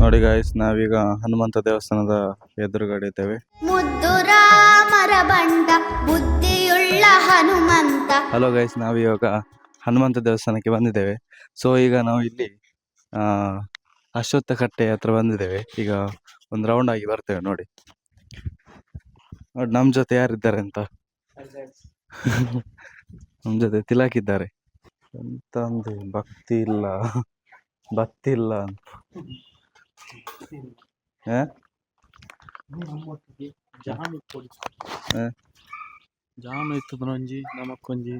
ನೋಡಿ ಗಾಯ್ಸ್, ನಾವೀಗ ಹನುಮಂತ ದೇವಸ್ಥಾನದ ಎದುರುಗಡೆ ಇದ್ದೇವೆ. ಮುದ್ದು ರಾಮರ ಬಂಟ ಬುದ್ಧಿಯುಳ್ಳ ಹನುಮಂತ. ಹಲೋ ಗೈಸ್, ನಾವಿವಾಗ ಹನುಮಂತ ದೇವಸ್ಥಾನಕ್ಕೆ ಬಂದಿದ್ದೇವೆ. ಸೊ ಈಗ ನಾವು ಇಲ್ಲಿ ಅಶ್ವತ್ಥ ಕಟ್ಟೆ ಹತ್ರ ಬಂದಿದ್ದೇವೆ. ಈಗ ಒಂದು ರೌಂಡ್ ಆಗಿ ಬರ್ತೇವೆ. ನೋಡಿ ನೋಡಿ ನಮ್ ಜೊತೆ ಯಾರಿದ್ದಾರೆ ಅಂತ. ನಮ್ ಜೊತೆ ತಿಲಕ್ ಇದ್ದಾರೆ. ಎಂತ ಒಂದು ಭಕ್ತಿ ಇಲ್ಲ ಅಂತ. ಜಾಮ್ ಇತ್ತು ಬನೊಂಜಿ ನಮಕ್ಕೊಂಜಿ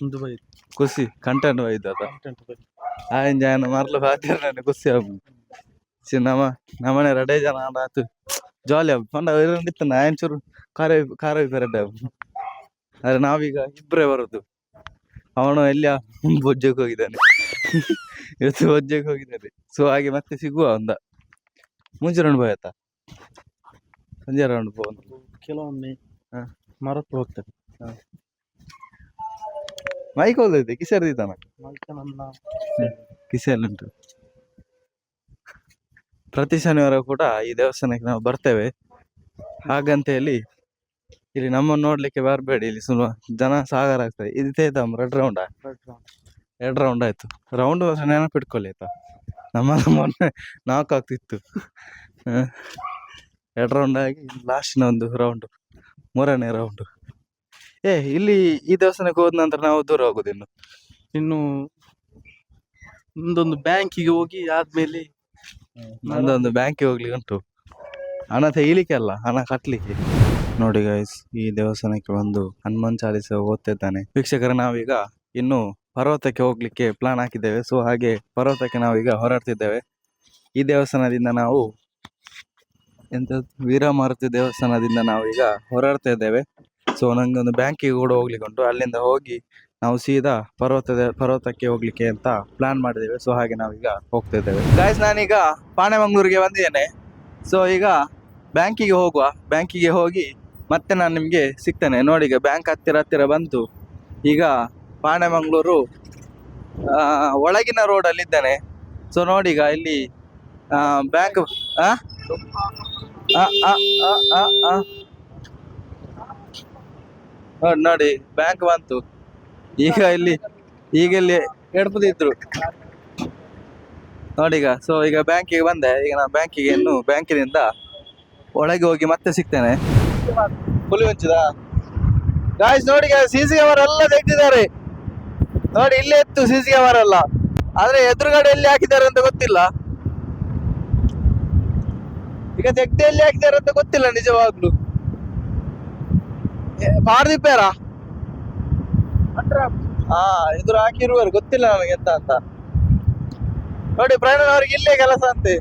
ಒಂದು ಬೈ ಖುಷಿ ಕಂಟೆಂಟ್ ಒಯ್ದ ಆಯ್ನ ಜಾನ ಮರ್ಲು ಬಾತಿರ ನಾನು ಖುಷಿ ಆಗ್ಬೋದು. ನಮ್ಮನೆ ರಡೇ ಜನ ಆತು ಜಾಲಿ ಆಗ್ಬೋದು. ಪಂಡ ಇತ್ತು ಆಯ್ನ ಚೂರು ಖಾರ ಪೆರಡ್ ಆದ್ರೆ ನಾವೀಗ ಇಬ್ಬರೇ ಬರೋದು. ಅವನು ಎಲ್ಲಿಯ ಬೊಜ್ಜಕ್ಕೆ ಹೋಗಿದ್ದಾನೆ, ಇವತ್ತು ಬೊಜ್ಜಕ್ಕೆ ಹೋಗಿದ್ದಾನೆ. ಸೊ ಹಾಗೆ ಮತ್ತೆ ಸಿಗುವ ಒಂದ ಮುಂಚೆ ರೌಂಡ್ ಬೋಯತ್ತ ಸಂಜೆ ರೌಂಡ್ ಪೋ. ಕೆಲವೊಮ್ಮೆ ಮರತ್ತು ಹೋಗ್ತದೆ. ಮೈಕ್ ಹೋದೈತೆ ಕಿಸೆರ್ದಿದ್ದಾನ ನನ್ನ ಕಿಸೆಯಲ್ಲುಂಟು. ಪ್ರತಿ ಶನಿವಾರ ಕೂಡ ಈ ದೇವಸ್ಥಾನಕ್ಕೆ ನಾವು ಬರ್ತೇವೆ. ಹಾಗಂತ ಹೇಳಿ ಇಲ್ಲಿ ನಮ್ಮನ್ನು ನೋಡ್ಲಿಕ್ಕೆ ಬರಬೇಡಿ, ಇಲ್ಲಿ ಸುಮಾರು ಜನ ಸಾಗರ ಆಗ್ತದೆ. ಇದು ರೆಡ್ ರೌಂಡ್ ಆಯ್ತು. ರೌಂಡ್ ನೆನಪಿಟ್ಕೊಳ್ಳಿ ಆಯ್ತಾ, ನಮ್ಮ ಮೊನ್ನೆ ನಾಲ್ಕು ಆಗ್ತಿತ್ತು. 2 ರೌಂಡ್ ಆಗಿ ಲಾಸ್ಟಿನ ಒಂದು ರೌಂಡ್, 3ನೇ ರೌಂಡ್. ಇಲ್ಲಿ ಈ ದೇವಸ್ಥಾನಕ್ಕೆ ಹೋದ ನಂತರ ನಾವು ದೂರ ಹೋಗುದು. ಇನ್ನು ಒಂದೊಂದು ಬ್ಯಾಂಕಿಗೆ ಹೋಗಿ ಆದ್ಮೇಲೆ ನಂದೊಂದು ಬ್ಯಾಂಕಿಗೆ ಹೋಗ್ಲಿಕ್ಕೆ ಉಂಟು. ಹಣ ತೆಗಿಲಿಕ್ಕೆ ಅಲ್ಲ, ಹಣ ಕಟ್ಲಿಕ್ಕೆ. ನೋಡಿ ಗೈಸ್, ಈ ದೇವಸ್ಥಾನಕ್ಕೆ ಬಂದು ಹನುಮಾನ್ ಚಾಲಿಸ ಓದ್ತಿದ್ದಾನೆ. ವೀಕ್ಷಕರ, ನಾವೀಗ ಇನ್ನು ಪರ್ವತಕ್ಕೆ ಹೋಗ್ಲಿಕ್ಕೆ ಪ್ಲಾನ್ ಹಾಕಿದ್ದೇವೆ. ಸೊ ಹಾಗೆ ಪರ್ವತಕ್ಕೆ ನಾವೀಗ ಹೊರಡ್ತಿದ್ದೇವೆ. ಈ ದೇವಸ್ಥಾನದಿಂದ ನಾವು ವೀರಮಾರುತಿ ದೇವಸ್ಥಾನದಿಂದ ನಾವೀಗ ಹೊರಡ್ತಾ ಇದ್ದೇವೆ. ಸೊ ನಂಗೆ ಒಂದು ಬ್ಯಾಂಕಿಗೆ ಕೂಡ ಹೋಗ್ಲಿಕ್ಕೆ ಉಂಟು. ಅಲ್ಲಿಂದ ಹೋಗಿ ನಾವು ಸೀದಾ ಪರ್ವತಕ್ಕೆ ಹೋಗ್ಲಿಕ್ಕೆ ಅಂತ ಪ್ಲಾನ್ ಮಾಡಿದ್ದೇವೆ. ಸೊ ಹಾಗೆ ನಾವೀಗ ಹೋಗ್ತಾ ಇದ್ದೇವೆ. ಗಾಯ್ಸ್, ನಾನೀಗ ಪಾಣೆಮಂಗ್ಳೂರಿಗೆ ಬಂದಿದ್ದೇನೆ. ಸೊ ಈಗ ಬ್ಯಾಂಕಿಗೆ ಹೋಗುವ. ಬ್ಯಾಂಕಿಗೆ ಹೋಗಿ ಮತ್ತೆ ನಾನು ನಿಮಗೆ ಸಿಗ್ತೇನೆ. ನೋಡಿ, ಈಗ ಬ್ಯಾಂಕ್ ಹತ್ತಿರ ಬಂತು. ಈಗ ಪಾಣೆಮಂಗ್ಳೂರು ಒಳಗಿನ ರೋಡಲ್ಲಿ ಇದ್ದೇನೆ. ಸೊ ನೋಡಿ, ಈಗ ಇಲ್ಲಿ ಬ್ಯಾಂಕ್ ನೋಡಿ ಬ್ಯಾಂಕ್ ಬಂತು. ಈಗ ಇಲ್ಲಿ ಎಡ್ಪದಿದ್ರು ನೋಡಿ ಈಗ. ಸೊ ಈಗ ಬ್ಯಾಂಕಿಗೆ ಬಂದೆ. ಈಗ ನಾನು ಬ್ಯಾಂಕಿಗೆ ಇನ್ನು ಬ್ಯಾಂಕಿನಿಂದ ಒಳಗೆ ಹೋಗಿ ಮತ್ತೆ ಸಿಗ್ತೇನೆ. ಹುಲಿ ಹೊಂಚಿದ ಗಾಯ್ಸ್. ನೋಡಿ, ಸಿಸಿ ಕ್ಯಾಮರಾ ಎಲ್ಲ ತೆಗ್ದಿದ್ದಾರೆ. ನೋಡಿ, ಇಲ್ಲೇ ಇತ್ತು ಸಿಸಿ ಕ್ಯಾಮರಾ ಎಲ್ಲ, ಆದ್ರೆ ಎದುರುಗಡೆ ಎಲ್ಲಿ ಹಾಕಿದ್ದಾರೆ ಅಂತ ಗೊತ್ತಿಲ್ಲ. ಈಗ ತೆಗ್ದೆ ಎಲ್ಲಿ ಹಾಕಿದ್ದಾರೆ ಅಂತ ಗೊತ್ತಿಲ್ಲ ನಿಜವಾಗ್ಲು. ಪಾರ್ದಿಪ್ಪೇರಾ ಎದುರು ಹಾಕಿರುವರು ಗೊತ್ತಿಲ್ಲ ನನಗೆ ಎಂತ ಅಂತ. ನೋಡಿ, ಪ್ರಯಾಣ ಅವ್ರಿಗೆ ಇಲ್ಲೇ ಕೆಲಸ ಅಂತೆ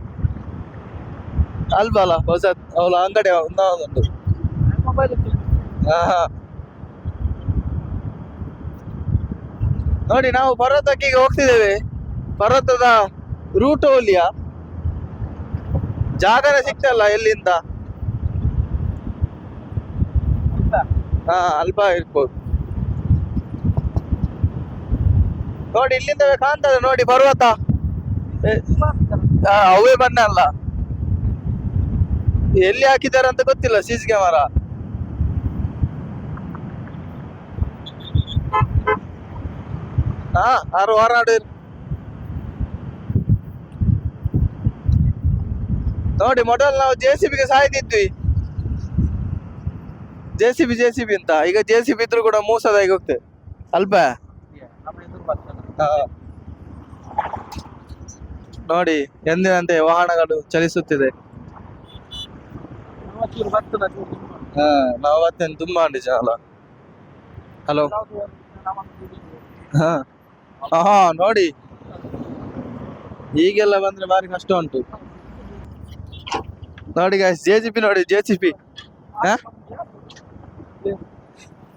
ಅಲ್ಬಲ್ಲ, ಹೊಸ ಅವಳ ಅಂಗಡಿ ಒಂದೊಂದು. ನೋಡಿ, ನಾವು ಪರ್ವತಕ್ಕೆ ಈಗ ಹೋಗ್ತಿದ್ದೇವೆ. ಪರ್ವತದ ರೂಟ್ ಹೋಲಿಯ ಜಾಗನೇ ಸಿಗ್ತಲ್ಲ ಎಲ್ಲಿಂದ. ಅಲ್ಪ ಇರ್ಬೋದು. ನೋಡಿ, ಇಲ್ಲಿಂದ ಕಾಣ್ತದೆ ನೋಡಿ ಪರ್ವತ. ಅವೇ ಬಣ್ಣ ಅಲ್ಲ, ಎಲ್ಲಿ ಹಾಕಿದ್ದಾರೆ ಅಂತ ಗೊತ್ತಿಲ್ಲ ಸಿಸಿ ಕ್ಯಾಮರಾ. ಆರು ಹೊರಾಡು ನೋಡಿ. ಮೊದಲು ನಾವು JCBಗೆ ಸಾಯ್ತಿದ್ವಿ, JCB ಅಂತ. ಈಗ JCB ಇದ್ರು ಕೂಡ ಮೂಸದಾಗಿ ಹೋಗ್ತೇವೆ ಅಲ್ಪ. ನೋಡಿ, ಎಂದಿನಂತೆ ವಾಹನಗಳು ಚಲಿಸುತ್ತಿದೆ. ನಾವು ಅವತ್ತೇನು ತುಂಬಾ ನಿಜ ಅಲ್ಲ. ಹಲೋ, ನೋಡಿ, ಈಗೆಲ್ಲ ಬಂದ್ರೆ ಬಾರಿ ಕಷ್ಟ ಉಂಟು. ನೋಡಿ ಗಾಯ್ಸ್, JCB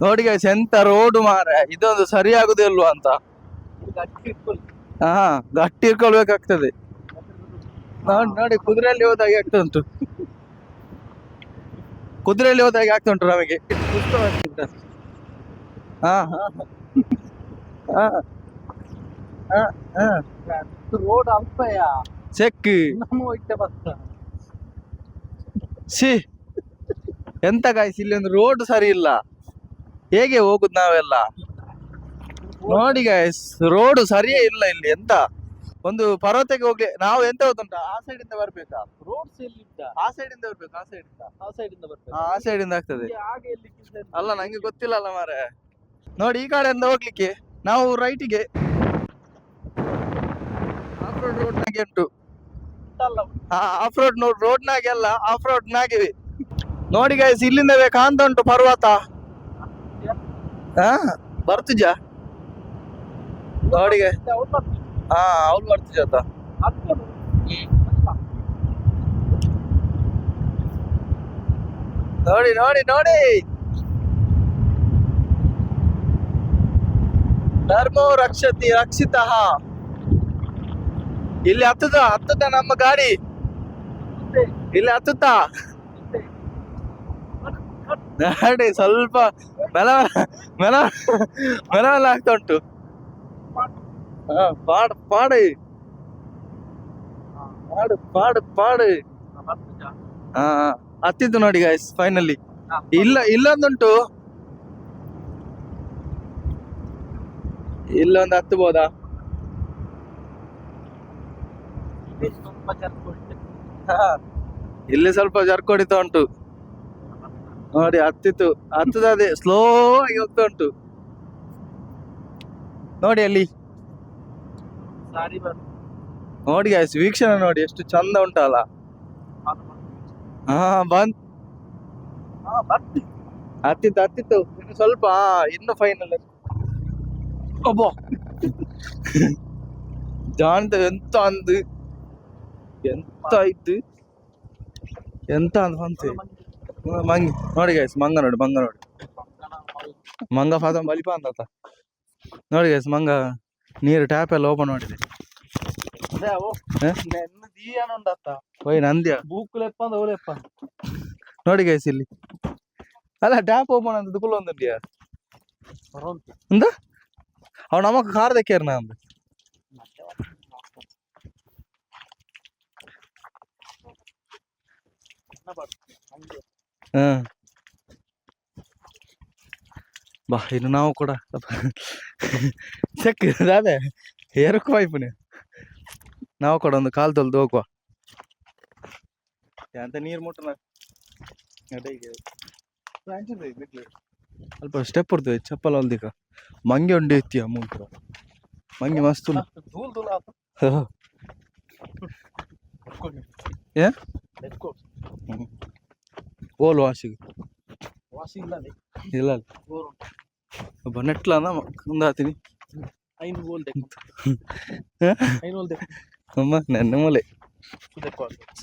ನೋಡಿ ಗಾಯ್ಸ್, ಎಂತ ರೋಡ್ ಮಾರೆ. ಇದೊಂದು ಸರಿಯಾಗುದಿಲ್ವಾ ಅಂತ. ಗಟ್ಟಿ ಇಟ್ಕೊಳ್ಬೇಕಾಗ್ತದೆ. ನೋಡಿ, ಕುದುರೆಯಲ್ಲಿ ಹೋದಾಗೆ ಆಗ್ತಾ ಉಂಟು. ನಮಗೆ. ರೋಡ್ ಅಲ್ಪಯ್ಯ. ಚೆಕ್ ನಮ್ಮ ಹೊಟ್ಟೆ ಭತ್ತ. ಸಿ ಎಂತ ಗಾಯ್ಸ್, ಇಲ್ಲಿ ಒಂದು ರೋಡ್ ಸರಿ ಇಲ್ಲ, ಹೇಗೆ ಹೋಗುದು ನಾವೆಲ್ಲ? ನೋಡಿ ಗಾಯ್ಸ್, ರೋಡ್ ಸರಿಯೇ ಇಲ್ಲ ಇಲ್ಲಿ. ಎಂತ ಒಂದು ಪರ್ವತಕ್ಕೆ ಹೋಗ್ಲಿ ನಾವು, ಎಂತ ಗೊತ್ತುಂಟಾ, ಆ ಸೈಡ್ ಇಂದ ಬರ್ಬೇಕಾ? ರೋಡ್ಸ್ ಎಲ್ಲಿದ್ದ? ಆ ಸೈಡ್ ಇಂದ ಬರ್ಬೇಕು, ಆ ಸೈಡ್ ಇಂದ. ಆ ಸೈಡ್ ಇಂದ ಬರ್ಬೇಕು. ಆ ಸೈಡ್ ಇಂದ ಆಗ್ತದೆ. ಹಾಗೆ ಎಲ್ಲಿಕ್ಕಿಲ್ಲ ಅಂತ. ಅಲ್ಲ ನಂಗೆ ಗೊತ್ತಿಲ್ಲ ಅಲ್ಲ ಮಾರೆ. ನೋಡಿ ಈ ಕಡೆಯಿಂದ ಹೋಗ್ಲಿಕ್ಕೆ ನಾವು ರೈಟಿಗೆ ಆಫ್ ರೋಡ್ ರೋಡ್ ನಾಗೆ ಉಂಟು. ಅಲ್ಲ, ಆಫ್ ರೋಡ್ ರೋಡ್ ನಾಗೆ ಅಲ್ಲ, ಆಫ್ ರೋಡ್ ನಾಗೆ. ನೋಡಿ ಗೈಸ್, ಇಲ್ಲಿಂದವೇ ಕಾಣ್ತಾ ಉಂಟು ಪರ್ವತ. ಹಾ ಬರ್ತಿಜ ನೋಡಿ guys. ಹಾ ಅವ್ರು ಬರ್ತಿಜ ಆತ. ನೋಡಿ ನೋಡಿ ನೋಡಿ, ಧರ್ಮೋ ರಕ್ಷತಿ ರಕ್ಷಿತಃ. ಇಲ್ಲಿ ಹತ್ತದ ನಮ್ಮ ಗಾಡಿ, ಇಲ್ಲಿ ಹತ್ತುತ್ತಾ ಗಾಡಿ ಸ್ವಲ್ಪ ಮೆಲ ಮೆಲ ಮೆಲ ಆಗ್ತಾ ಉಂಟು. ಪಾಡು ಪಾಡು ಪಾಡು ಪಾಡು ಪಾಡು. ಹಾ ಹತ್ತಿತ್ತು ನೋಡಿ ಗಾಯ್ಸ್ ಫೈನಲಿ. ಇಲ್ಲೊಂದುಂಟು, ಇಲ್ಲೊಂದು ಹತ್ತಬೋದಾ? ಇಲ್ಲಿ ಸ್ವಲ್ಪ ಜರ್ಕೊಡಿತಾ ಉಂಟು ನೋಡಿ. ಹತ್ತದೇ ಸ್ಲೋ ಆಗಿ ಹೋಗ್ತಾ ಉಂಟು ನೋಡಿ ಅಲ್ಲಿ. ನೋಡಿ ಗಾಯ್ಸ್, ವೀಕ್ಷಣೆ ನೋಡಿ ಎಷ್ಟು ಚಂದ ಉಂಟಲ್ಲ. ಹಾ ಬಂದ್ ಹತ್ತಿತ್ತು ಇನ್ನು ಸ್ವಲ್ಪ, ಇನ್ನು ಫೈನಲ್. ಒಬ್ಬ ಜಾಣ್ತ ಎಂತ ಆಯ್ತು, ಎಂತ ಅಂದ್ ಬಂತು. ಮಂಗಿ ನೋಡಿ ಗಾಯ್ಸ್, ಮಂಗ ನೋಡಿ ಮಂಗ ಫಾದ ಬಲಿಪ ಅಂತ ನೋಡಿ ಗಾಯ್ಸ್. ಮಂಗ ನೀರು ಟ್ಯಾಪ್ ಎಲ್ಲ ಓಪನ್ ಮಾಡಿದೆ. ಓಯ್ ನಂದ್ಯ ನೋಡಿ ಗೈಸ್ ಇಲ್ಲಿ ಅಲ್ಲ, ಟ್ಯಾಪ್ ಓಪನ್ ಅಂತ ಕುಲ್ಲ ಒಂದಿದ್ಯಾ ಅಂದ ಅವ್ ನಮಕ್ ಕಾರ್ ದಕ್ಕೇರ್ನ ಅಂದ. ಬಾ ಇನ್ನು ನಾವು ಕೂಡ ಚೆಕ್ ಅದೇ ಏರಕ್ಕೂ ಆಯ್ಪುನೆ, ನಾವು ಕೂಡ ಒಂದು ಕಾಲ್ ತೊಳ್ದು ಹೋಗುವ ಅಂತ. ನೀರು ಮುಟ್ಟನ ಸ್ವಲ್ಪ ಸ್ಟೆಪ್ ಇರ್ತದೆ, ಚಪ್ಪಲ್ ಹೊಲ್ದಿಕ ಮಂಗೆ ಉಂಡೆ ಎತ್ತಿಯ ಮೂತ್ರ ಮಂಗೆ ಮಸ್ತ್ ಏ ಓಲ್ ವಾಶಿಗೆ ಇಲ್ಲ ಒಬ್ಬ ನೆಟ್ಲ ಮುಂದಾತೀನಿ ಅಮ್ಮ ನನ್ನ ಮೂಲೆ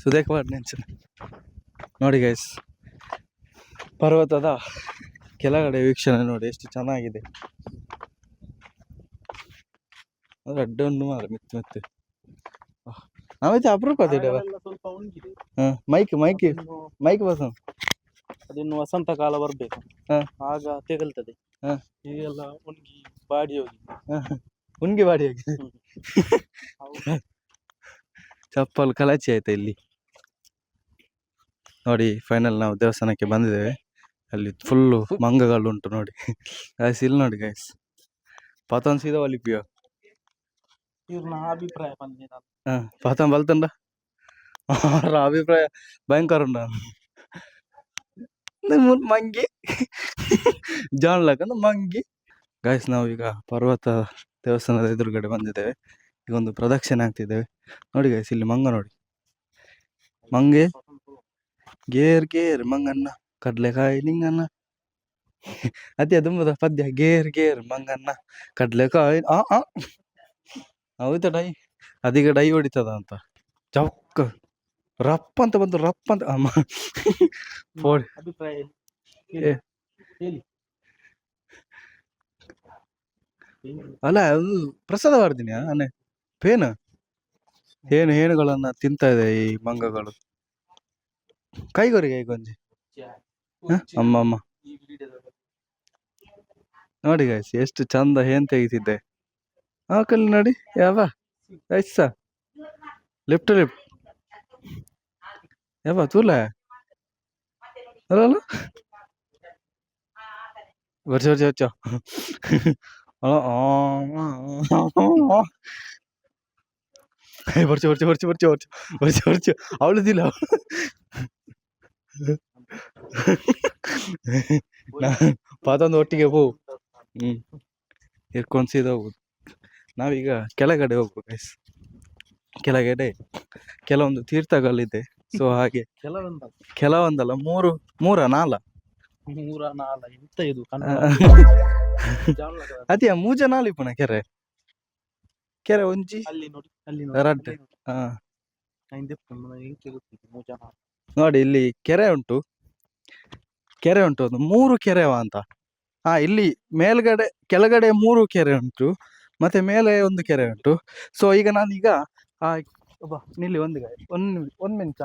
ಸುದೇಕವಾಡ್ ನೆನ್ಸು ನೋಡಿ ಗೈಸ್. ಪರ್ವತದ ಕೆಳಗಡೆ ವೀಕ್ಷಣೆ ನೋಡಿ ಎಷ್ಟು ಚೆನ್ನಾಗಿದೆ. ಅಡ್ಡೊಂದು ಮಾರ ಮಿತ್ತೆ ನಾವೈತೆ ಅಪರೂಪ ಸ್ವಲ್ಪ ಒಣಗಿದೆ. ಮೈಕ್ ಬಸ ಅದಿನ್ನು ವಸಂತ ಕಾಲ ಬರ್ಬೇಕು, ಆಗ ತೆಗಲ್ತದೆ. ಈಗೆಲ್ಲ ಒಣಗಿ ಬಾಡಿ ಹೋಗಿ ಚಪ್ಪಲ್ ಕಲಾಚಿ ಆಯ್ತಾ ಇಲ್ಲಿ ನೋಡಿ. ಫೈನಲ್ ನಾವು ದೇವಸ್ಥಾನಕ್ಕೆ ಬಂದಿದ್ದೇವೆ. ಅಲ್ಲಿ ಫುಲ್ಲು ಮಂಗಗಳು ಉಂಟು ನೋಡಿ ಗಾಯ್ಸ್. ಇಲ್ಲಿ ನೋಡಿ ಗಾಯ್ಸ್, ಪಾತನ್ ಸೀದಾ ಒಲಿಪಿಯೋ ಇವ್ರನ್ನ ಅಭಿಪ್ರಾಯ ಬಂದಿನ ಪಾತನ್ ಬಲ್ತಂಡ ಅಭಿಪ್ರಾಯ ಭಯಂಕರ ಉಂಡ ಮಂಗಿ ಜಾಣ್ಲಕ್ಕಂದ ಮಂಗಿ. ಗಾಯ್ಸ್ ನಾವು ಈಗ ಪರ್ವತ ದೇವಸ್ಥಾನದ ಎದುರುಗಡೆ ಬಂದಿದ್ದೇವೆ. ಈಗ ಒಂದು ಪ್ರದಕ್ಷಿಣೆ ಆಗ್ತಿದ್ದೇವೆ ನೋಡಿ ಗಾಯ್ಸ್. ಇಲ್ಲಿ ಮಂಗ ನೋಡಿ, ಮಂಗೆ ಗೇರ್ ಮಂಗನ್ನ ಕಡ್ಲೆಕಾಯಿ ನಿಂಗನ್ನ ಅದೇ ತುಂಬದ ಪದ್ಯ. ಗೇರ್ ಮಂಗನ್ನ ಕಡ್ಲೆಕಾಯಿ ಹೌದಾ ಡೈ ಅದೀಗ ಡೈ ಹೊಡಿತದ ಅಂತ ಚೌಕ್ ರಪ್ಪ ಅಂತ ಬಂತು, ರಪ್ಪ ಅಂತ ಅಮ್ಮ ಅಭಿಪ್ರಾಯ ಅಲ್ಲ ಅದು ಪ್ರಸಾದ ಮಾಡ್ತೀನಿ ಆನೆ ಪೇನ ಹೇನುಗಳನ್ನ ತಿಂತಾ ಇದೆ ಈ ಮಂಗಗಳು. ಕೈಗೊರಿಗೆ ಗೊಂಜಿ ಅಮ್ಮ ನೋಡಿ ಗಾಯ್ಸ್ ಎಷ್ಟು ಚಂದ ಏನ್ ತೆಗಿತಿದ್ದೆ. ಕಲ್ಲಿ ನೋಡಿ ಯಾವ ಐಸ ಲೆಫ್ಟ್ ಲೆಫ್ಟ್ ಯಾವ ತೂಲ ಅಲ್ಲ ವರ್ಷ ವರ್ಷ ವರ್ಷ ಬರ್ಚ ಬರ್ಚ ಬರ್ಚ ಬರ್ಚ ಬರ್ಚ ಬರ್ಚ ಬರ್ಚ ಅವಳದಿಲ್ಲ ಪಾತೊಂದು ಒಟ್ಟಿಗೆ ಹೋ ಹಿಡ್ಕೊಂಡು ಸೀದಾ ಹೋಗುದು. ನಾವೀಗ ಕೆಳಗಡೆ ಹೋಗ್ಬೇಕು guys. ಕೆಳಗಡೆ ಕೆಲವೊಂದು ತೀರ್ಥಗಳಿದೆ. ಸೊ ಹಾಗೆ ಕೆಲವೊಂದಲ್ಲ ಮೂರ ನಾಲ ಮೂರ ನಾಲ ಎಂತ ಇದು ಅದೇ ಮೂಜ ನಾಲಿ ಪುಣ ಕೆರೆ ಕೆರೆ ಒಂಜಿ ಅಲ್ಲಿ ನೋಡಿ ರಡ್ಡ್. ಹಾ ಮೂಜ ನಾಲ ನೋಡಿ ಇಲ್ಲಿ ಕೆರೆ ಉಂಟು ಒಂದು 3 ಕೆರೆವ ಅಂತ. ಇಲ್ಲಿ ಮೇಲ್ಗಡೆ ಕೆಳಗಡೆ 3 ಕೆರೆ ಉಂಟು, ಮತ್ತೆ ಮೇಲೆ ಒಂದು ಕೆರೆ ಉಂಟು. ಸೊ ಈಗ ನಾನೀಗ ನಿಲ್ಲಿ ಒಂದ್ ನಿಮಿಷ.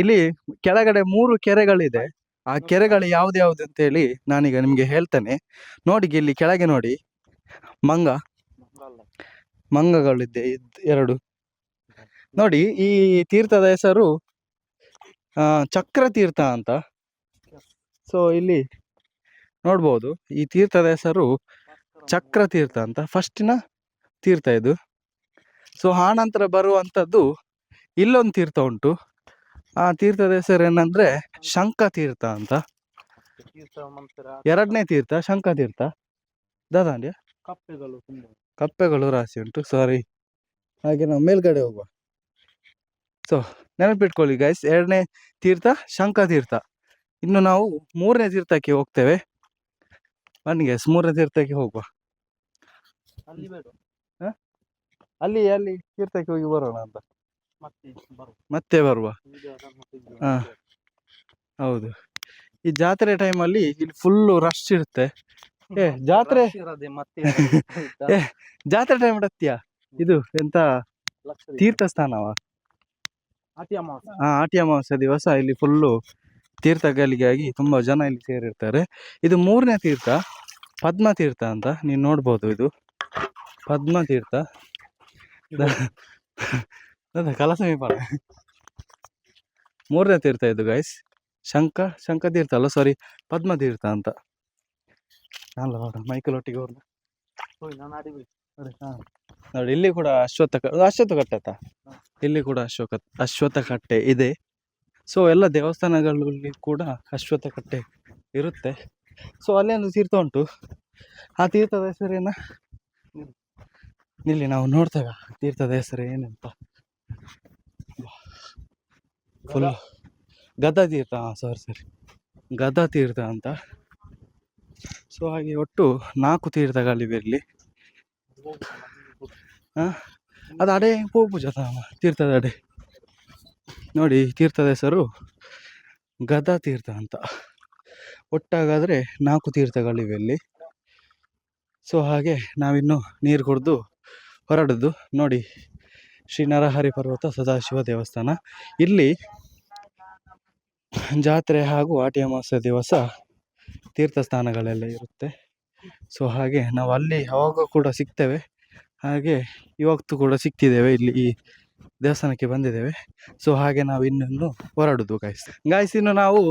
ಇಲ್ಲಿ ಕೆಳಗಡೆ 3 ಕೆರೆಗಳಿದೆ. ಆ ಕೆರೆಗಳು ಯಾವ್ದು ಅಂತ ಹೇಳಿ ನಾನೀಗ ನಿಮ್ಗೆ ಹೇಳ್ತೇನೆ. ನೋಡಿ ಇಲ್ಲಿ ಕೆಳಗೆ ನೋಡಿ ಮಂಗಗಳಿದೆ 2. ನೋಡಿ ಈ ತೀರ್ಥದ ಹೆಸರು ಚಕ್ರ ತೀರ್ಥ ಅಂತ. ಸೊ ಇಲ್ಲಿ ನೋಡ್ಬೋದು ಈ ತೀರ್ಥದ ಹೆಸರು ಚಕ್ರ ತೀರ್ಥ ಅಂತ, ಫಸ್ಟಿನ ತೀರ್ಥ ಇದು. ಸೊ ಆನಂತರ ಬರುವಂತದ್ದು ಇಲ್ಲೊಂದು ತೀರ್ಥ ಉಂಟು. ಆ ತೀರ್ಥದ ಹೆಸರು ಏನಂದ್ರೆ ಶಂಖ ತೀರ್ಥ ಅಂತ. 2ನೇ ತೀರ್ಥ ಶಂಖ ತೀರ್ಥ. ದಾದಾಂಡ್ಯ ಕಪ್ಪೆಗಳು ರಾಶಿ ಉಂಟು, ಸಾರಿ. ಹಾಗೆ ನಾವು ಮೇಲ್ಗಡೆ ಹೋಗುವ. ಸೊ ನೆನಪಿಟ್ಕೊಳ್ಳಿ ಗೈಸ್, 2ನೇ ತೀರ್ಥ ಶಂಖ ತೀರ್ಥ. ಇನ್ನು ನಾವು 3ನೇ ತೀರ್ಥಕ್ಕೆ ಹೋಗ್ತೇವೆ. ಬನ್ನಿ ಗೈಸ್, 3ನೇ ತೀರ್ಥಕ್ಕೆ ಹೋಗುವ. ಅಲ್ಲಿ ತೀರ್ಥಕ್ಕೆ ಹೋಗಿ ಬರೋಣ ಅಂತ, ಮತ್ತೆ ಬರುವ. ಹಾ ಹೌದು, ಈ ಜಾತ್ರೆ ಟೈಮಲ್ಲಿ ಇಲ್ಲಿ ಫುಲ್ಲು ರಶ್ ಇರುತ್ತೆ. ಜಾತ್ರೆ ಜಾತ್ರೆ ಟೈಮ್ ಹತ್ತಿಯ ಇದು ಎಂತ ತೀರ್ಥ ಸ್ಥಾನವ. ಆಟಿ ಅಮಾವಾಸ್ಯ ದಿವಸ ಇಲ್ಲಿ ಫುಲ್ಲು ತೀರ್ಥಗಳಿಗಾಗಿ ತುಂಬಾ ಜನ ಇಲ್ಲಿ ಸೇರಿರ್ತಾರೆ. ಇದು 3ನೇ ತೀರ್ಥ ಪದ್ಮ ತೀರ್ಥ ಅಂತ ನೀನ್ ನೋಡ್ಬೋದು. ಇದು ಪದ್ಮ ತೀರ್ಥ ಕಲಸಮೀಪಾಲ 3ನೇ ತೀರ್ಥ ಇದು ಗೈಸ್. ಶಂಖ ತೀರ್ಥ ಅಲ್ಲ, ಸಾರಿ, ಪದ್ಮ ತೀರ್ಥ ಅಂತ. ಮೈಕಲ್ ಒಟ್ಟಿಗೆ ನೋಡಿ ಇಲ್ಲಿ ಕೂಡ ಅಶ್ವತ್ಥ ಕಟ್ಟೆ ಇಲ್ಲಿ ಕೂಡ ಅಶ್ವತ್ಥ ಕಟ್ಟೆ ಇದೆ. ಸೊ ಎಲ್ಲ ದೇವಸ್ಥಾನಗಳಲ್ಲಿ ಕೂಡ ಅಶ್ವತ್ಥ ಕಟ್ಟೆ ಇರುತ್ತೆ. ಸೊ ಅಲ್ಲಿ ಒಂದು ತೀರ್ಥ ಉಂಟು. ಆ ತೀರ್ಥದ ಹೆಸರೇನ ಇಲ್ಲಿ ನಾವು ನೋಡ್ತೇವೆ. ತೀರ್ಥದ ಹೆಸರು ಏನಂತ, ಫುಲ್ ಗದಾ ತೀರ್ಥ. ಸರಿ ಗದಾ ತೀರ್ಥ ಅಂತ. ಸೊ ಹಾಗೆ ಒಟ್ಟು 4 ತೀರ್ಥಗಳಿವೆ ಇಲ್ಲಿ. ಅದು ಅಡೆ ಪೂಜ ತೀರ್ಥದ ಅಡೆ. ನೋಡಿ ತೀರ್ಥದ ಹೆಸರು ಗದಾ ತೀರ್ಥ ಅಂತ. ಒಟ್ಟಾಗಾದ್ರೆ 4 ತೀರ್ಥಗಳಿವೆ ಇಲ್ಲಿ. ಸೊ ಹಾಗೆ ನಾವಿನ್ನು ನೀರು ಕುಡಿದು ಹೊರಡುದು. ನೋಡಿ ಶ್ರೀ ನರಹರಿ ಪರ್ವತ ಸದಾಶಿವ ದೇವಸ್ಥಾನ. ಇಲ್ಲಿ ಜಾತ್ರೆ ಹಾಗೂ ಆಟಿ ಅಮಾವಾಸ್ಯೆ ದಿವಸ ತೀರ್ಥ ಸ್ಥಾನಗಳೆಲ್ಲ ಇರುತ್ತೆ. ಸೊ ಹಾಗೆ ನಾವು ಅಲ್ಲಿ ಯಾವಾಗ ಕೂಡ ಸಿಗ್ತೇವೆ, ಹಾಗೆ ಇವತ್ತು ಕೂಡ ಸಿಗ್ತಿದ್ದೇವೆ. ಇಲ್ಲಿ ಈ ದೇವಸ್ಥಾನಕ್ಕೆ ಬಂದಿದ್ದೇವೆ. ಸೊ ಹಾಗೆ ನಾವು ಇನ್ನೊಂದು ಹೊರಡುದು ಗಾಯ್ಸ್. ಇನ್ನು ನಾವು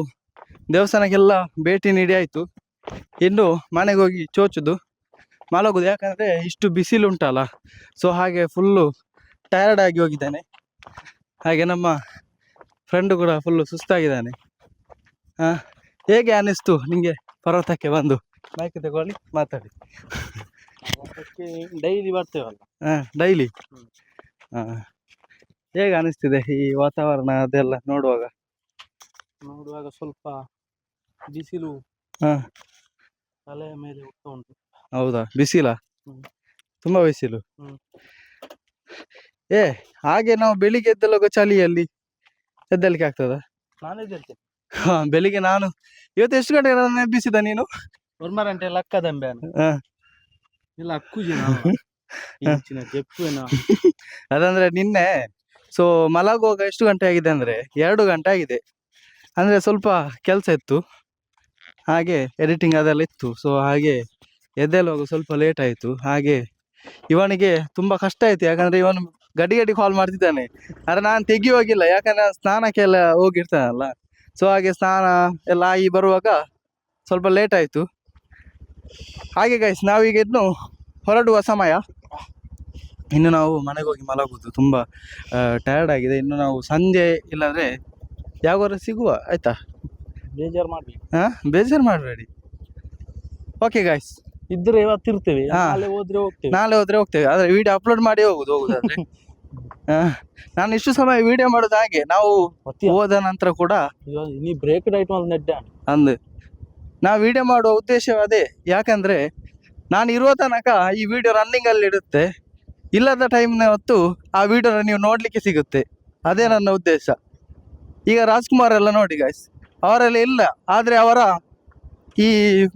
ದೇವಸ್ಥಾನಕ್ಕೆಲ್ಲ ಭೇಟಿ ನೀಡಿ ಆಯ್ತು. ಇನ್ನು ಮನೆಗೆ ಹೋಗಿ ಚೋಚುದು ಮಲಗುದು. ಯಾಕಂದ್ರೆ ಇಷ್ಟು ಬಿಸಿಲು ಉಂಟಲ್ಲ. ಸೊ ಹಾಗೆ ಫುಲ್ಲು ಟಯರ್ಡ್ ಆಗಿ ಹೋಗಿದ್ದಾನೆ. ಹಾಗೆ ನಮ್ಮ ಫ್ರೆಂಡು ಕೂಡ ಫುಲ್ಲು ಸುಸ್ತಾಗಿದ್ದಾನೆ. ಹೇಗೆ ಅನ್ನಿಸ್ತು ನಿಂಗೆ ಪರ್ವತಕ್ಕೆ ಬಂದು? ಮೈಕ್ ತಗೊಳ್ಳಿ, ಮಾತಾಡಿ. ಡೈಲಿ ಬರ್ತೇವಲ್ಲ. ಡೈಲಿ. ಹೇಗೆ ಅನಿಸ್ತಿದೆ ಈ ವಾತಾವರಣ ಅದೆಲ್ಲ ನೋಡುವಾಗ? ಸ್ವಲ್ಪ ಬಿಸಿಲು ತಲೆಯ ಮೇಲೆ ಹೋಗ್ತಾ ಉಂಟು. ಹೌದಾ, ಬಿಸಿಲ? ತುಂಬಾ ಬಿಸಿಲು. ಹಾಗೆ ನಾವು ಬೆಳಿಗ್ಗೆ ಎದ್ದಲ್ಲೋಗ ಚಳಿಯಲ್ಲಿ ಎದ್ದಲಿಕ್ಕೆ ಆಗ್ತದ? ನಾನೇ ಎದ್ದೇಳ್ತೇನೆ. ಬೆಳಿಗ್ಗೆ ನಾನು ಇವತ್ತು ಎಷ್ಟು ಗಂಟೆ ಎಬ್ಬಿಸಿದ ನೀನು? 1 ಗಂಟೆ ಲಕ್ಕದಂಬೆ ಇಲ್ಲ ಅದಂದ್ರೆ ನಿನ್ನೆ. ಸೊ ಮಲಗುವಾಗ ಎಷ್ಟು ಗಂಟೆ ಆಗಿದೆ ಅಂದ್ರೆ 2 ಗಂಟೆ ಆಗಿದೆ. ಅಂದ್ರೆ ಸ್ವಲ್ಪ ಕೆಲಸ ಇತ್ತು, ಹಾಗೆ ಎಡಿಟಿಂಗ್ ಅದೆಲ್ಲ ಇತ್ತು. ಸೊ ಹಾಗೆ ಎದ್ದೇಳುವಾಗ ಸ್ವಲ್ಪ ಲೇಟ್ ಆಯ್ತು. ಹಾಗೆ ಇವನಿಗೆ ತುಂಬಾ ಕಷ್ಟ ಆಯ್ತು. ಯಾಕಂದ್ರೆ ಇವನು ಗಡಿ ಕಾಲ್ ಮಾಡ್ತಿದ್ದಾನೆ. ಆದ್ರೆ ನಾನು ತೆಗಿಯೋಗಿಲ್ಲ, ಯಾಕಂದ್ರೆ ನಾನ್ ಸ್ನಾನಕ್ಕೆಲ್ಲ ಹೋಗಿರ್ತಾನಲ್ಲ. ಸೊ ಹಾಗೆ ಸ್ನಾನ ಎಲ್ಲ ಆಗಿ ಬರುವಾಗ ಸ್ವಲ್ಪ ಲೇಟ್ ಆಯ್ತು. ಹಾಗೆ ಗೈಸ್, ನಾವೀಗ ಇನ್ನು ಹೊರಡುವ ಸಮಯ. ಇನ್ನು ನಾವು ಮನೆಗೆ ಹೋಗಿ ಮಲಗುದು, ತುಂಬಾ ಟಯರ್ಡ್ ಆಗಿದೆ. ಇನ್ನು ನಾವು ಸಂಜೆ ಇಲ್ಲಾಂದ್ರೆ ಯಾವಾಗ ಸಿಗುವ, ಆಯ್ತಾ? ಬೇಜಾರು ಮಾಡಿ ಬೇಜಾರು ಮಾಡಬೇಡಿ. ಓಕೆ ಗಾಯ್ಸ್, ಇದ್ರೆ ಇವತ್ತು ಇರ್ತೇವೆ, ಹಾ. ನಾಳೆ ಹೋದ್ರೆ ಹೋಗ್ತೇವೆ. ನಾಳೆ ಹೋದ್ರೆ ಹೋಗ್ತೇವೆ. ಆದ್ರೆ ವಿಡಿಯೋ ಅಪ್ಲೋಡ್ ಮಾಡಿ ಹೋಗುದಾದ್ರೆ ನಾನು ಇಷ್ಟು ಸಮಯ ವಿಡಿಯೋ ಮಾಡೋದು ಹಾಗೆ, ನಾವು ಹೋದ ನಂತರ ಕೂಡ ನೀ ಬ್ರೇಕ್ ಡೈಟ್ ಮಾಡಿ ನೆಡ್ಡೆ ಅಂದ್ ನಾವು ವಿಡಿಯೋ ಮಾಡುವ ಉದ್ದೇಶ ಅದೇ. ಯಾಕಂದ್ರೆ ನಾನು ಇರುವ ತನಕ ಈ ವಿಡಿಯೋ ರನ್ನಿಂಗ್ ಅಲ್ಲಿ ಇರುತ್ತೆ, ಇಲ್ಲದ ಟೈಮ್ನ ಹೊತ್ತು ಆ ವಿಡಿಯೋನ ನೀವು ನೋಡ್ಲಿಕ್ಕೆ ಸಿಗುತ್ತೆ. ಅದೇ ನನ್ನ ಉದ್ದೇಶ. ಈಗ ರಾಜ್ಕುಮಾರ್ ಎಲ್ಲ ನೋಡಿ ಗಾಯ್ಸ್, ಅವರೆಲ್ಲ ಇಲ್ಲ, ಆದ್ರೆ ಅವರ ಈ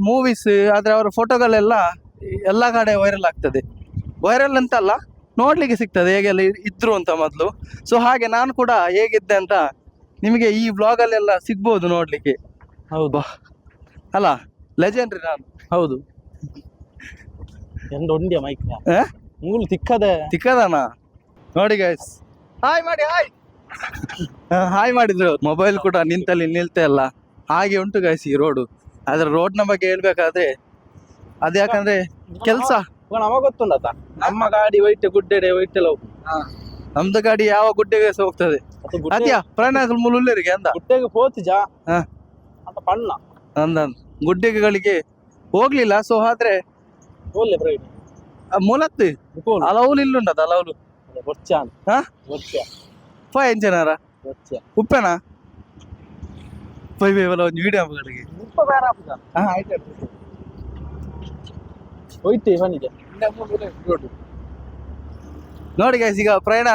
ಮೂವೀಸ್ ಆದ್ರೆ ಅವರ ಫೋಟೋಗಳೆಲ್ಲ ಎಲ್ಲ ಕಡೆ ವೈರಲ್ ಆಗ್ತದೆ. ವೈರಲ್ ಅಂತಲ್ಲ, ನೋಡ್ಲಿಕ್ಕೆ ಸಿಗ್ತದೆ ಹೇಗೆಲ್ಲ ಇದ್ರು ಅಂತ ಮೊದಲು. ಸೊ ಹಾಗೆ ನಾನು ಕೂಡ ಹೇಗಿದ್ದೆ ಅಂತ ನಿಮಗೆ ಈ ವ್ಲಾಗಲ್ಲೆಲ್ಲ ಸಿಗ್ಬೋದು ನೋಡ್ಲಿಕ್ಕೆ. ಹೌದು ಅಲ್ಲ, ಲೆಜೆಂಡ್ರಿ ನಾನು. ಹೌದು. ಎಂದ ಒಂದ್ಯ ಮೈಕ್ ಮೂಲು ತಿಕ್ಕದೆ ತಿಕ್ಕದಾನ ನೋಡಿ ಗೈಸ್. ಹಾಯ್ ಮಾಡಿ, ಹಾಯ್ ಮಾಡಿದ್ರು. ಮೊಬೈಲ್ ಕೂಡ ನಿಲ್ತೆ ಅಲ್ಲ, ಹಾಗೆ ಉಂಟು ಗೈಸ್ ಈ ರೋಡು. ಆದ್ರೆ ರೋಡ್ನ ಬಗ್ಗೆ ಹೇಳ್ಬೇಕಾದ್ರೆ ಅದು ಯಾಕಂದ್ರೆ ಕೆಲ್ಸ ನಮಗ ಗೊತ್ತುಂಡತ, ನಮ್ಮ ಗಾಡಿ ವೈಟ್ ಗುಡ್ಡೆಡೆ ವೈಟ್ ಎಲ್ಲ ನಮ್ದು ಗಾಡಿ ಯಾವ ಗುಡ್ಡೆಗೆ ಹೋಗ್ತದೆ. ಅದ್ಯಾ ಪ್ರಯಾಣ ಮುಲ್ಲರಿಗೆ ಅಂದ ಗುಡ್ಡೆಗೆ ಪೋತಿಜಾ ಹಾ ಅಂತ ಪಣ್ಣ ಅಂದ ಗುಡ್ಡೆಗಳಿಗೆ ಹೋಗ್ಲಿಲ್ಲ. ಸೊ ಆದ್ರೆ ಒಳ್ಳೆ ಪ್ರೈಡ್ ಮೂಲತ್ತು ಅಲೌಲು ಇಲ್ಲುಂಡದ ಅಲೌಲು ಬೊಚ್ಚಾನ್ ಹಾ ಬೊಚ್ಚ ಪೈ ಎಂಚನಾರ ಬೊಚ್ಚ ಉಪ್ಪೆನಾ ಪೈ ಬೇವಲ್ಲ ಒಂದು ವಿಡಿಯೋ ಗಳಿಗೆ ಉಪ್ಪ ಬೇರೆ ಹಾಕುದ ಆಯ್ತು. ಹೋಯ್ತು ಇವನಿಗೆ ನೋಡಿ ಗೈಸ್, ಈಗ ಪ್ರಯಾಣ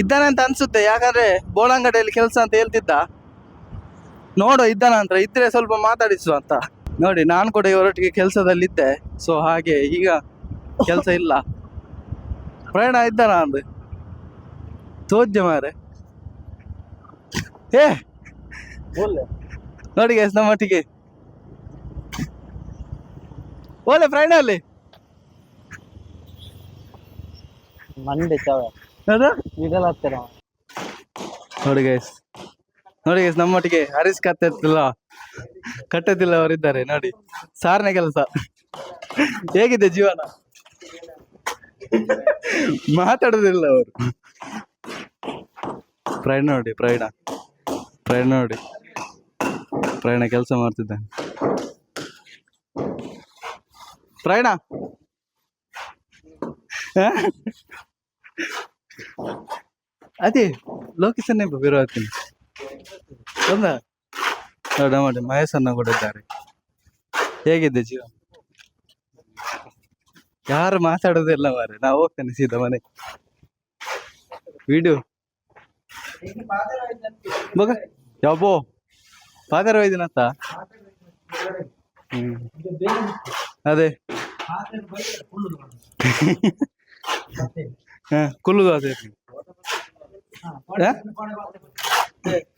ಇದ್ದಾನೆ ಅಂತ ಅನ್ಸುತ್ತೆ. ಯಾಕಂದ್ರೆ ಬೋಳಂಗಡಿಯಲ್ಲಿ ಕೆಲಸ ಅಂತ ಹೇಳ್ತಿದ್ದ. ನೋಡು ಇದ್ದಾನ ಅಂತ, ಇದ್ರೆ ಸ್ವಲ್ಪ ಮಾತಾಡಿಸುವ ಅಂತ. ನೋಡಿ ನಾನು ಕೂಡ ಇವರೊಟ್ಟಿಗೆ ಕೆಲಸದಲ್ಲಿದ್ದೆ. ಸೊ ಹಾಗೆ ಈಗ ಕೆಲಸ ಇಲ್ಲ, ಪ್ರಯಾಣ ಇದ್ದಾನ ಅಂದ್ ತೋಜ್ಜೆ ಮಾರೆ. ಏ ಒಳ್ಳೆ ನೋಡಿ ಗೈಸ್, ನಮ್ಮೊಟ್ಟಿಗೆ ಒಳ್ಳೆ ಪ್ರಯಾಣ ಅಲ್ಲಿ ಮಂಡೆ ಚಾವ ಅದು ಇದೆಲ್ಲ ಹತ್ತಿರ ನೋಡಿ ಗೈಸ್, ನಮ್ಮೊಟ್ಟಿಗೆ ಹರೀಶ್ ಕಟ್ಟತಿಲ್ಲ ಅವರಿದ್ದಾರೆ ನೋಡಿ. ಸಾರನೇ ಕೆಲಸ. ಹೇಗಿದೆ ಜೀವನ? ಮಾತಾಡೋದಿಲ್ಲ ಅವರು. ಪ್ರಯಾಣ ಕೆಲಸ ಮಾಡ್ತಿದ್ದಾನೆ. ಪ್ರಯಾಣ ಅದೇ ಲೊಕೇಶನ್ ಬಿರುವಾಗ್ತೀನಿ ಒಂದ ನೋಡಿ. ಮಹೇಶ್ ಅನ್ನ ಕೂಡ ಇದ್ದಾರೆ. ಹೇಗಿದೆ ಜೀವನ? ಯಾರು ಮಾತಾಡೋದಿಲ್ಲ ಮಾರೆ. ನಾವು ಹೋಗ್ತೇನೆ ಸೀದಾ ಮನೆ. ವಿಡಿಯೋ ಮಗ ಯಾವೋ ಪಾದರ ಒಯ್ದಿನತ್ತ. ಅದೇ ಕುಲ್ಲುದು ಅದೇ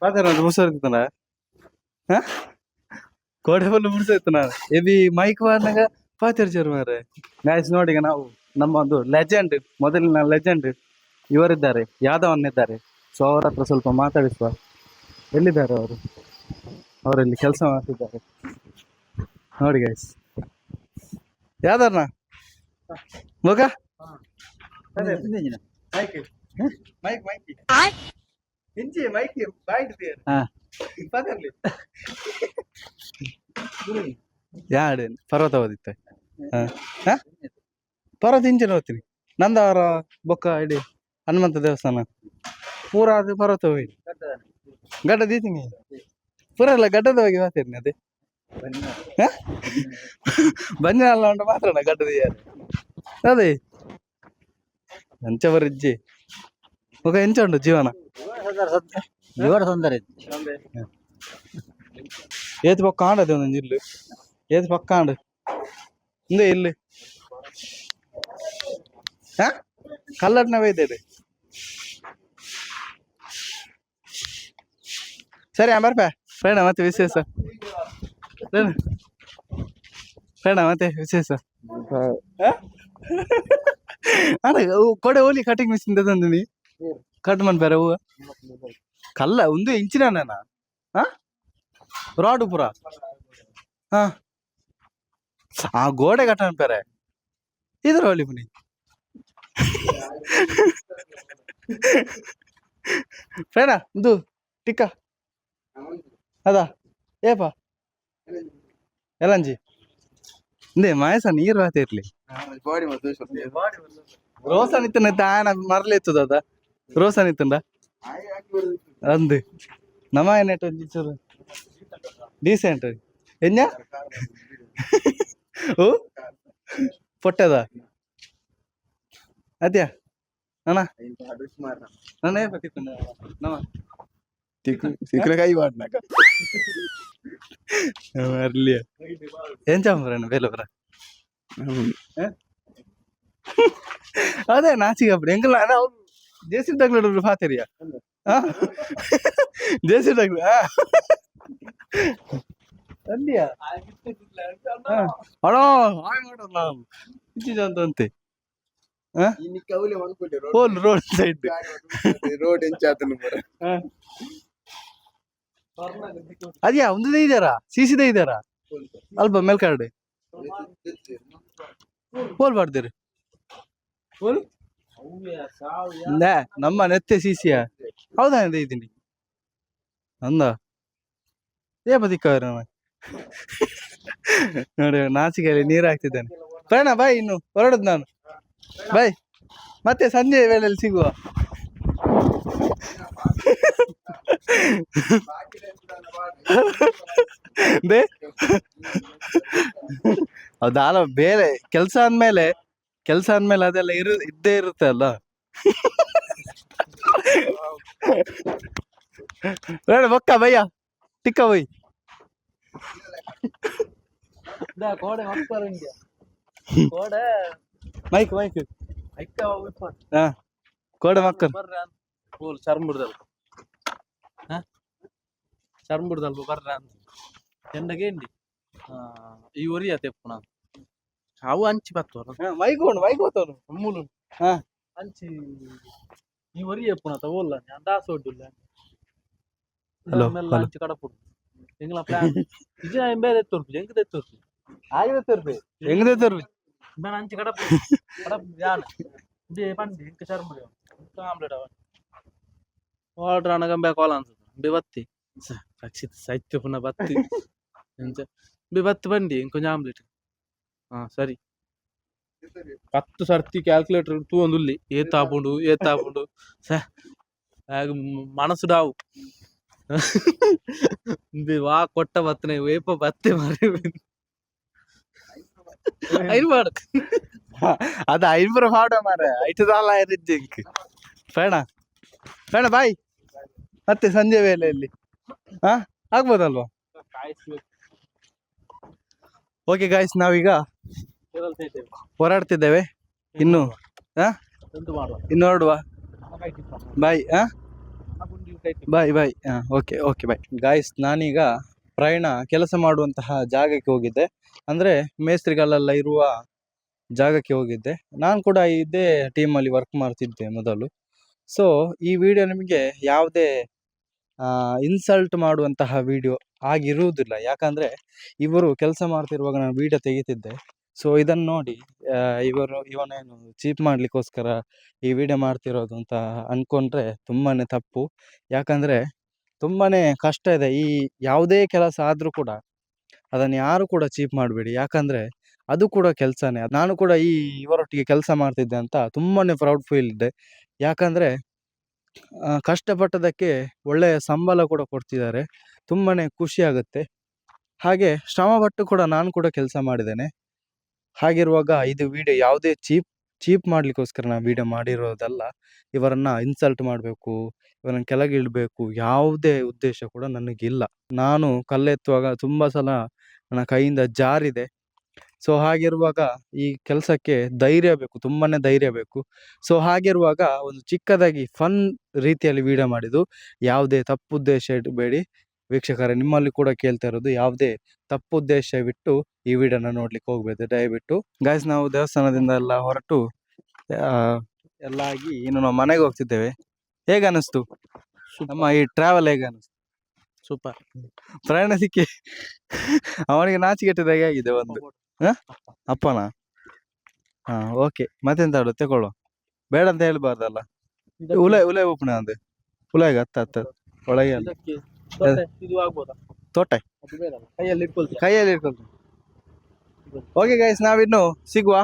ಪಾದರ ಮುರ್ಸೋರ್ತಾನ ಕೋಡೆ ಫುಲ್ ಮುರ್ಸೋಯ್ತಾನ. ಎಬಿ ಮೈಕ್ ವಾರ್ನಾಗ ಪಾತಿರ್ಜರು ಮಾರೆ. ಗಾಯ್ಸ್ ನೋಡಿ, ಈಗ ನಾವು ನಮ್ಮ ಒಂದು ಲೆಜೆಂಡ್, ಮೊದಲಿನ ಲೆಜೆಂಡ್ ಇವರಿದ್ದಾರೆ, ಯಾದವನ್ನಿದ್ದಾರೆ. ಸೊ ಅವ್ರ ಹತ್ರ ಸ್ವಲ್ಪ ಮಾತಾಡಿಸುವ. ಎಲ್ಲಿದ್ದಾರೆ ಅವರು? ಅವರಲ್ಲಿ ಕೆಲಸ ಮಾಡ್ತಿದ್ದಾರೆ ನೋಡಿ ಗೈಸ್. ಯಾವ್ದಾರನ ಮಗ ಯಾಡೆ ಪರ್ವತ ಓದಿತ್ತೆ. ಪರ್ವತ ಇಂಚಿನ ಓದ್ತೀನಿ. ನಂದವರ ಬೊಕ್ಕ ಇಡೀ ಹನುಮಂತ ದೇವಸ್ಥಾನ ಪೂರ ಅದು ಪರ್ವತ ಹೋಗಿ ಗಡ್ಡ ದೀತೀನಿ ಪೂರ ಎಲ್ಲ ಗಡ್ಡದ ಹೋಗಿ ಮಾತಾಡ್ನಿ. ಅದೇ ಬಂಜ ಅಲ್ಲ ಉಂಟು ಮಾತಾಡ ಗಡ್ಡದ ಯಾರು ಅದೇ ಅಂಚವರಿಜ್ಜಿ ಮಗ ಎಂಚ ಉಂಟು ಜೀವನ? ಏತ್ ಪಕ್ಕ ಆಂಡದೆ ಒಂದೊಂದು ಇಲ್ಲು ಏತ್ ಪಕ್ಕ ಆಂಡು ಹಿಂದೆ ಇಲ್ಲಿ ಕಲ್ಲಡ್ನ ಒಯ್ದೇರಿ. ಸರಿ ಬರ್ಪ ಬೇಡ ಮತ್ತೆ ವಿಶೇಷ ಬೇಡ ಮತ್ತೆ ವಿಶೇಷ ಅಣ್ಣ ಕೊಡೆ ಓಲಿ ಕಟಿಂಗ್ ಮಿಷಿನ್ ತಂದು ನೀ ಕಟ್ ಮಾಡ್ಬೇರೆ ಹೂವು ಕಲ್ಲ ಒಂದು ಇಂಚಿನ ಹಾ ರಾಡು ಪುರ ಹಾ ಆ ಗೋಡೆ ಕಟ್ಟ ಅನ್ಪೇರೆ ಇದ್ರ ಹೋಲಿ ಮನಿ ಫ್ರೇನಾ ಇದು ಟಿಕ್ಕ ಅದಾ ಏಪ ಎಲ್ಲಂಜಿ ಇಂದೇ ಮಾಯಸ ನೀರು ಹಾತಿ ಇರ್ಲಿ ರೋಸನ್ ಇತ್ತನ ತಾನ ಮರಲಿ ಎತ್ತದ ಅದ ರೋಸನ್ ಇತ್ತಂದ ಅಂದು ನಮ್ಮ ಏನೇಟ್ ಒಂಚೂರು ಡೀಸೆಂಟ್ ಎಂಜ ಓ ಪೊಟ್ಟದ ಅದ್ಯಾ ಅಣ್ಣ ನಾನೇ ಬೇಕಿತ್ತು ನಮ್ಮ ಸಿಕ್ಕರೆ ಮಾಡ್ನಾಕ ಮರ್ಲಿ ಏನ್ ಚಾಂಬ್ರಣ್ಣ ಬೇಲವರ ಅದೇ ನಾಚಿಗಬ್ರು ಎಂಗಲ್ಲ ನಾವು ಜೇಸಿ ಡಗ್ಲರು ಪಾತೆರಿಯ ಜೇಸಿ ಡಗ್ಲು ಅಲ್ಲಿಯ ಅಣ್ಣ ಹಾಯ್ ಮಾಡೋದು ನಾವು ಇಚ್ಚಿದಂತ ಅಂತೆ ಹೋಲ್ ರೋಡ್ ಸೈಡ್ ರೋಡ್ ಎಂಚಾತನು ಅದ್ಯಾ ಒಂದೇ ಇದ್ದಾರಾ ಸಿಸಿದೇ ಇದ್ದಾರಾ ಅಲ್ಪ ಮೇಲ್ಕಾರ್ಡೆ ಹೋಲ್ ಮಾಡ್ತೀರಿ ಹೋಲ್ ನಮ್ಮ ನೆತ್ತೆ ಸಿಸಿಯ ಹೌದಾ ಅಂತ ಇದ್ದೀನಿ ಅಂದ ಏ ಬದಿಕ್ಕವ್ರ ನೋಡಿ ನಾಚಿಕೆಯಲ್ಲಿ ನೀರು ಹಾಕ್ತಿದ್ದೇನೆ ಬೇಡ ಬಾಯ್ ಇನ್ನು ಹೊರಡದ್ ನಾನು ಬಾಯ್ ಮತ್ತೆ ಸಂಜೆ ವೇಳೆಯಲ್ಲಿ ಸಿಗುವ ದೇ ಹೌದಾಲ ಬೇರೆ ಕೆಲ್ಸ ಅಂದ್ಮೇಲೆ ಅದೆಲ್ಲ ಇದ್ದೇ ಇರುತ್ತೆ ಅಲ್ಲ ಬೇಡ ಬೊಕ್ಕ ಬಯ್ಯ ಟಿಕ್ಕ ಬೈ ಮೈಕ್ ಹಾ ಕೋಡೆ ಮಕ್ಕಳು ಚರ್ಮುಡ್ದಲ್ಪ ಬರ್ರ ಅಂತ ಎಂಡಗೇಂಡಿ ಈ ಒರಿಯ ತೆಪ್ಪುನ ಅವು ಅಂಚಿ ಬತ್ತವ ಮೈಕ್ ಹೋತವನು ಅಮ್ಮೂಲು ಹಾ ಅಂಚಿ ಈ ಒರಿಯ ಎಪ್ಪುನ ತಗೋಲ್ಲ ഞാൻ ದಾಸ ಒಡ್ಡುಲ್ಲ Hello, ಮೆಲ್ಲ hello. ಅಂಚಿ ಕಡಪುಡು ಎಂಗ್ಲ ಪ್ಲಾನ್ ಇಜ ಎಂಬೇರೆ ತೋರ್ಪು ಎಂಗ್ ತೆತ್ತೋರ್ಪು ಆಗಿದೆ ತರ್ಬಿ ಹೆಂಗದೆ ತರ್ಬಿ ನಾನು ಅಂಚಿ ಕಡಪು ಯಾನ ದೇ ಪಂಡಿ ಇಂಕ ಚರ್ಮುಡಿ ಆಮ್ಲೆಟ್ ಅವ ಆರ್ಡರ್ ಅನಗಂಬೆ ಕಾಲ ಅನ್ಸುತ್ತೆ ಬೆವತ್ತಿ ರಕ್ಷಿತ್ ಸಾಹಿತ್ಯ ಪುನಃ ಬತ್ತಿ ಎಂಚ ಬೆವತ್ತು ಬಂಡಿ ಇಂಕೊಂಚ ಆಮ್ಲೆಟ್ ಹಾ ಸರಿ 10 ಸರ್ತಿ ಕ್ಯಾಲ್ಕುಲೇಟರ್ ತೂ ಒಂದುಲ್ಲಿ ಏತಾಪುಂಡು ಮನಸ್ಸು ಡಾವು ವಾ ಕೊಟ್ಟ ಬತ್ತನೆ ವೇಪ ಬತ್ತೆ ಮಾರಿ ಐರ್ಬಾರ್ದು ಅದು ಐಬ್ರ ಮಾಡ ಮಾರ ಐಟದಲ್ಲ ಜಿಂಕ್ ಬೇಡ ಬಾಯ್ ಮತ್ತೆ ಸಂಜೆ ವೇಳೆಯಲ್ಲಿ ಹಾ ಆಗ್ಬೋದಲ್ವಾ ಓಕೆ ಗಾಯ್ಸ್ ನಾವೀಗ ಹೋರಾಡ್ತಿದ್ದೇವೆ ಇನ್ನು ಇನ್ನು ಹೊರಡುವ ಬಾಯ್ ಬಾಯ್ ಓಕೆ ಬಾಯ್ ಗಾಯ್ಸ್ ನಾನೀಗ ಕೆಲಸ ಮಾಡುವಂತಹ ಜಾಗಕ್ಕೆ ಹೋಗಿದ್ದೆ ಅಂದ್ರೆ ಮೇಸ್ತ್ರಿಗಳೆಲ್ಲ ಇರುವ ಜಾಗಕ್ಕೆ ಹೋಗಿದ್ದೆ ನಾನು ಕೂಡ ಇದೇ ಟೀಮಲ್ಲಿ ವರ್ಕ್ ಮಾಡ್ತಿದ್ದೆ ಮೊದಲು ಸೊ ಈ ವಿಡಿಯೋ ನಿಮಗೆ ಯಾವುದೇ ಇನ್ಸಲ್ಟ್ ಮಾಡುವಂತಹ ವಿಡಿಯೋ ಆಗಿರುವುದಿಲ್ಲ ಯಾಕಂದ್ರೆ ಇವರು ಕೆಲಸ ಮಾಡ್ತಿರುವಾಗ ನಾನು ವಿಡಿಯೋ ತೆಗಿತಿದ್ದೆ ಸೊ ಇದನ್ನು ನೋಡಿ ಇವನೇನು ಚೀಪ್ ಮಾಡ್ಲಿಕ್ಕೋಸ್ಕರ ಈ ವಿಡಿಯೋ ಮಾಡ್ತಿರೋದು ಅಂತ ಅನ್ಕೊಂಡ್ರೆ ತುಂಬಾನೇ ತಪ್ಪು ಯಾಕಂದ್ರೆ ತುಂಬಾನೇ ಕಷ್ಟ ಇದೆ ಈ ಯಾವುದೇ ಕೆಲಸ ಆದ್ರೂ ಕೂಡ ಅದನ್ನು ಯಾರು ಕೂಡ ಚೀಪ್ ಮಾಡಬೇಡಿ ಯಾಕಂದ್ರೆ ಅದು ಕೂಡ ಕೆಲಸನೇ ನಾನು ಕೂಡ ಇವರೊಟ್ಟಿಗೆ ಕೆಲಸ ಮಾಡ್ತಿದ್ದೆ ಅಂತ ತುಂಬಾನೇ ಪ್ರೌಡ್ ಫೀಲ್ ಇದೆ ಯಾಕಂದ್ರೆ ಕಷ್ಟಪಟ್ಟದಕ್ಕೆ ಒಳ್ಳೆಯ ಸಂಬಳ ಕೂಡ ಕೊಡ್ತಿದ್ದಾರೆ ತುಂಬಾನೇ ಖುಷಿ ಆಗುತ್ತೆ ಹಾಗೆ ಶ್ರಮಪಟ್ಟು ಕೂಡ ನಾನು ಕೂಡ ಕೆಲಸ ಮಾಡಿದ್ದೇನೆ ಹಾಗಿರುವಾಗ ಇದು ವಿಡಿಯೋ ಯಾವುದೇ ಚೀಪ್ ಮಾಡ್ಲಿಕ್ಕೋಸ್ಕರ ನಾನು ವಿಡಿಯೋ ಮಾಡಿರೋದಲ್ಲ ಇವರನ್ನ ಇನ್ಸಲ್ಟ್ ಮಾಡಬೇಕು ಇವರನ್ನ ಕೆಳಗಿಳ್ಬೇಕು ಯಾವುದೇ ಉದ್ದೇಶ ಕೂಡ ನನಗಿಲ್ಲ ನಾನು ಕಲ್ಲೆತ್ತುವಾಗ ತುಂಬಾ ಸಲ ನನ್ನ ಕೈಯಿಂದ ಜಾರಿದೆ ಸೊ ಹಾಗಿರುವಾಗ ಈ ಕೆಲಸಕ್ಕೆ ಧೈರ್ಯ ಬೇಕು ತುಂಬಾನೇ ಧೈರ್ಯ ಬೇಕು ಸೊ ಹಾಗಿರುವಾಗ ಒಂದು ಚಿಕ್ಕದಾಗಿ ಫನ್ ರೀತಿಯಲ್ಲಿ ವಿಡಿಯೋ ಮಾಡಿದ್ದು ಯಾವುದೇ ತಪ್ಪು ಉದ್ದೇಶ ಇಡಬೇಡಿ ವೀಕ್ಷಕರೇ ನಿಮ್ಮಲ್ಲಿ ಕೂಡ ಕೇಳ್ತಾ ಇರೋದು ಯಾವುದೇ ತಪ್ಪು ಉದ್ದೇಶ ಬಿಟ್ಟು ಈ ವಿಡಿಯೋನ ನೋಡ್ಲಿಕ್ಕೆ ಹೋಗ್ಬೇಕು ದಯವಿಟ್ಟು ಗಾಯ್ಸ್ ನಾವು ದೇವಸ್ಥಾನದಿಂದ ಎಲ್ಲ ಹೊರಟು ಎಲ್ಲ ಆಗಿ ಇನ್ನು ನಾವು ಮನೆಗೆ ಹೋಗ್ತಿದ್ದೇವೆ. ಹೇಗೆ ಅನಿಸ್ತು ನಮ್ಮ ಈ ಟ್ರಾವೆಲ್? ಹೇಗೆ ಅನಿಸ್ತು? ಸೂಪರ್. ಪ್ರಯಾಣ ಸಿಕ್ಕಿ ಅವನಿಗೆ ನಾಚಿಕೆಟ್ಟಿದಾಗೆ ಆಗಿದೆ ಒಂದು. ಹ? ಅಪ್ಪನ ಹಾ ಓಕೆ, ಮತ್ತೆಂತ ಹೇಳು ತಗೊಳ್ಳುವ, ಬೇಡ ಅಂತ ಹೇಳ್ಬಾರ್ದಲ್ಲ. ಉಲೆ ಉಲೆ ಉಪ್ಪಣ ಅಂದೆ ಉಲೆಗ ಹತ್ತ ಒಳಗೆ ಅಲ್ಲ. ಇದಕ್ಕೆ ತೊಟ್ಟೆ ಇದು ಆಗ್ಬೋದಾ? ತೋಟ ಅದು ಬೇಡ, ಕೈಯಲ್ಲಿ ಇಟ್ಕೊಳ್ತೀಯ? ಕೈಯಲ್ಲಿ ಇಟ್ಕೊಳ್ತೀನಿ. ಓಕೆ ಗೈಸ್, ನಾವಿನ್ನು ಸಿಗುವ